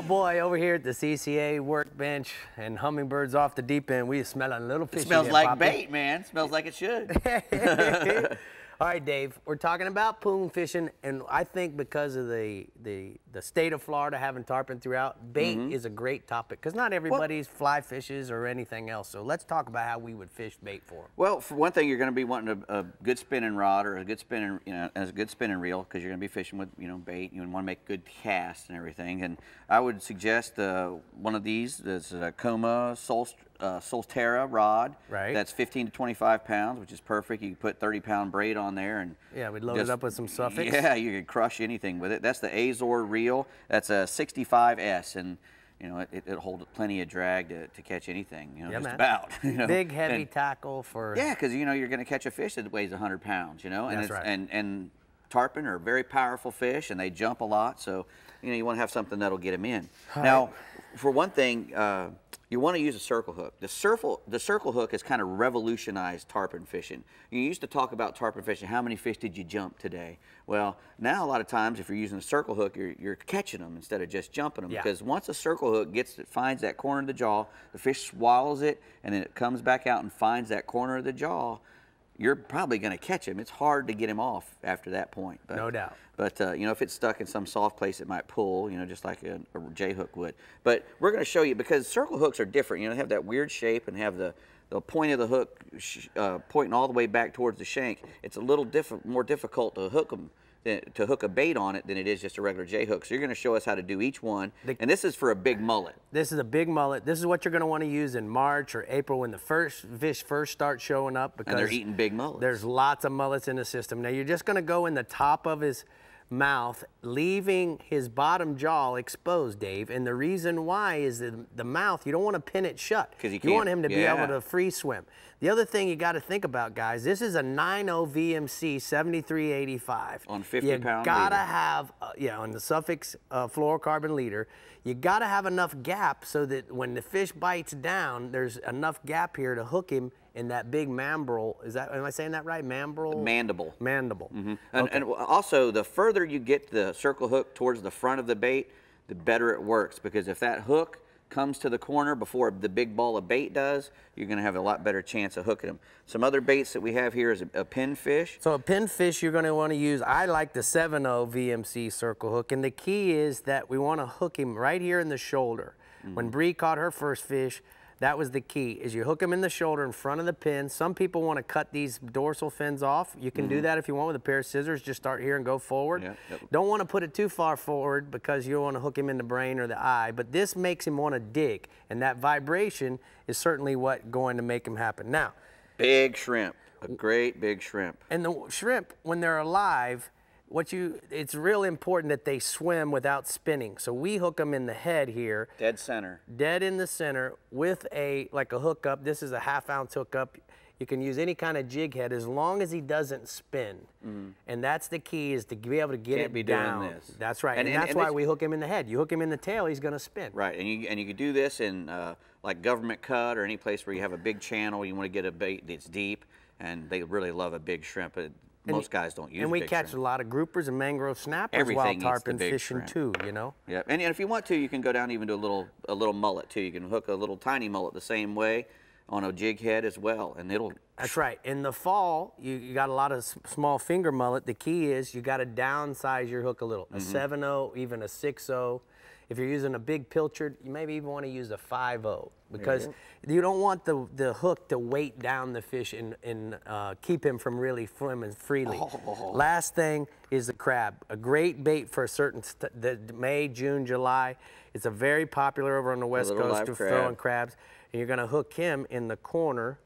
boy, over here at the CCA workbench and hummingbirds off the deep end, we smelling a little fishy. It smells there, like Poppy. bait, man. It smells like it should. All right, Dave, we're talking about poon fishing, and I think because of the state of Florida having tarpon throughout, bait is a great topic because not everybody's fly fishes or anything else. So let's talk about how we would fish bait for them. Well, for one thing, you're going to be wanting a good spinning rod or a good spinning, as a good spinning reel because you're going to be fishing with, bait. You want to make good casts and everything. And I would suggest one of these. There's a Coma Solterra rod. Right. That's 15 to 25 pounds, which is perfect. You can put 30-pound braid on there and yeah, we'd load it up with some suffix. Yeah, you could crush anything with it. That's the Azor reel. That's a 65S, and it'll hold plenty of drag to catch anything. Yeah, just man. about. Big heavy tackle for. Yeah, because you're going to catch a fish that weighs 100 pounds. And that's right. And tarpon are very powerful fish, and they jump a lot. So you want to have something that'll get them in. Now, for one thing, you want to use a circle hook. The circle hook has kind of revolutionized tarpon fishing. You used to talk about tarpon fishing. How many fish did you jump today? Well, now a lot of times if you're using a circle hook, you're catching them instead of just jumping them. Yeah. Because once a circle hook finds that corner of the jaw, the fish swallows it, and then it comes back out and finds that corner of the jaw, you're probably going to catch him. It's hard to get him off after that point. But, no doubt. But, if it's stuck in some soft place, it might pull, just like a J-hook would. But we're going to show you, because circle hooks are different. They have that weird shape and have the point of the hook pointing all the way back towards the shank. It's a little more difficult to hook them. To hook a bait on it than it is just a regular J-hook. So you're going to show us how to do each one. And this is for a big mullet. This is a big mullet. This is what you're going to want to use in March or April when the fish first start showing up. Because and they're eating big mullets. There's lots of mullets in the system. Now you're just going to go in the top of his mouth, leaving his bottom jaw exposed, Dave. And the reason why is the mouth, you don't want to pin it shut. You want him to be able to free swim. The other thing you got to think about, guys, this is a 9.0 VMC 7385. On 50-pound leader. You got to have, on the suffix fluorocarbon leader, you got to have enough gap so that when the fish bites down, there's enough gap here to hook him in that big mambrel. Am I saying that right? Mambrel? Mandible. Mandible. And also, the further you get the circle hook towards the front of the bait, the better it works. Because if that hook comes to the corner before the big ball of bait does, you're going to have a lot better chance of hooking them. Some other baits that we have here is a pinfish. So a pinfish you're going to want to use, I like the 7.0 VMC circle hook, and the key is that we want to hook him right here in the shoulder. When Bree caught her first fish, that was the key, is you hook them in the shoulder in front of the pin. Some people want to cut these dorsal fins off. You can do that if you want with a pair of scissors. Just start here and go forward. Don't want to put it too far forward because you want to hook him in the brain or the eye, but this makes him want to dig, and that vibration is certainly what going to make him happen. Now, big shrimp, a great big shrimp. And the shrimp, when they're alive, it's real important that they swim without spinning. So we hook them in the head here. Dead center. Dead in the center with like a hookup. This is a 1/2 ounce hookup. You can use any kind of jig head as long as he doesn't spin. And that's the key, is to be able to get it down. Doing this. That's right. And that's why we hook him in the head. You hook him in the tail, he's going to spin. Right. And you can do this in like government cut or any place where you have a big channel. You want to get a bait that's deep, and they really love a big shrimp. Most guys don't use. And we catch a lot of groupers and mangrove snappers while tarpon fishing too, Yeah, and if you want to, you can go down even to a little mullet too. You can hook a little tiny mullet the same way on a jig head as well, and it'll. That's right. In the fall, you got a lot of small finger mullet. The key is you got to downsize your hook a little. A 7.0, even a 6.0. If you're using a big pilchard, you maybe even want to use a 5.0 because you don't want the hook to weight down the fish and keep him from really swimming freely. Last thing is the crab. A great bait for a certain May, June, July. It's a very popular over on the West Coast to throwing crabs. And you're going to hook him in the corner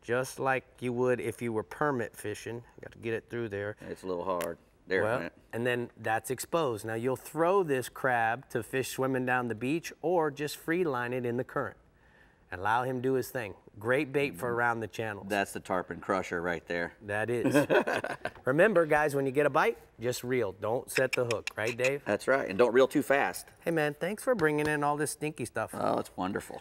just like you would if you were permit fishing. You got to get it through there. It's a little hard. There, and then that's exposed. Now you'll throw this crab to fish swimming down the beach or just free line it in the current and allow him do his thing. Great bait for around the channels. That's the tarpon crusher right there. That is. Remember, guys, when you get a bite, just reel. Don't set the hook. Right, Dave? That's right. And don't reel too fast. Hey, man, thanks for bringing in all this stinky stuff. Oh, it's wonderful.